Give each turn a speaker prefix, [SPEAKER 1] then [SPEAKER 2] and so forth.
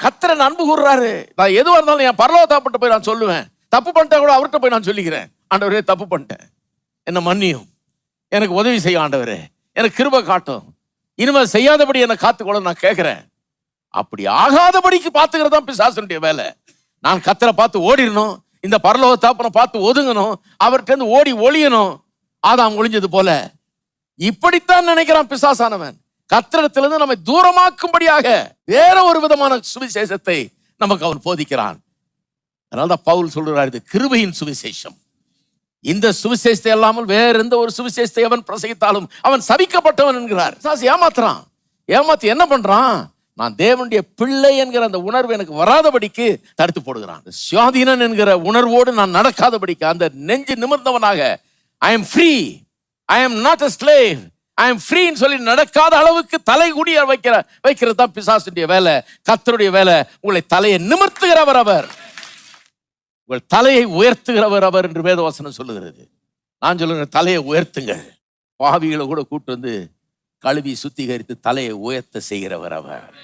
[SPEAKER 1] கர்த்தர் அன்பு கூறுறாரு. நான் எதுவா இருந்தாலும் என் பரலோக தகப்பன்கிட்ட போய் நான் சொல்லுவேன். தப்பு பண்ணிட்டா கூட அவர்கிட்ட போய் நான் சொல்லிக்கிறேன். ஆண்டவரே, தப்பு பண்ணிட்டேன், என்ன மன்னியும், எனக்கு உதவி செய்ய ஆண்டவரே, எனக்கு கிருபை காட்டும், இனிமேல் செய்யாதபடி என்னை காத்துக்கொள்ள நான் கேட்கிறேன். அப்படி ஆகாதபடிக்கு பார்த்துக்கிறது தான் பிசாசுடைய வேலை. நான் கர்த்தரை பார்த்து ஓடிடணும், இந்த பரலோக தகப்பனை பார்த்து ஒதுங்கணும், அவர்கிட்ட ஓடி ஒளியணும். ஆதாம் ஒளிஞ்சது போல இப்படித்தான் நினைக்கிறான் பிசாசானவன். கர்த்தரிடத்திலிருந்து நம்மை தூரமாக்கும்படியாக வேற ஒரு விதமான சுவிசேஷத்தை நமக்கு அவன் போதிக்கிறான். அதனால்தான் பவுல் சொல்றார், இது கிருபையின் சுவிசேஷம். இந்த சுவிசேஷத்தை இல்லாமல் வேற எந்த ஒரு சுவிசேஷத்தை அவன் பிரசங்கித்தாலும் அவன் சபிக்கப்பட்டவன் என்கிறார். ஏமாத்துறான். ஏமாத்தி என்ன பண்றான்? நான் தேவனுடைய பிள்ளை என்கிற அந்த உணர்வு எனக்கு வராதபடிக்கு தடுத்து போடுகிறான். சுயாதீனன் என்கிற உணர்வோடு நான் நடக்காதபடிக்கு அந்த நெஞ்சு நிமிர்ந்தவனாக I am free, I am not a slave, I am ஃப்ரீன்னு சொல்லி நடக்காத அளவுக்கு தலை குடிய வைக்கிறது தான் பிசாசுடைய வேலை. கர்த்தருடைய வேலை உங்களை தலையை நிமிர்த்துகிறவர் அவர், உங்கள் தலையை உயர்த்துகிறவர் அவர் என்று வேதவசனம் சொல்லுகிறது. நான் சொல்லுங்க, தலையை உயர்த்துங்க. பாவிகளை கூட கூட்டு வந்து கழுவி சுத்திகரித்து தலையை உயர்த்த செய்கிறவர் அவர்.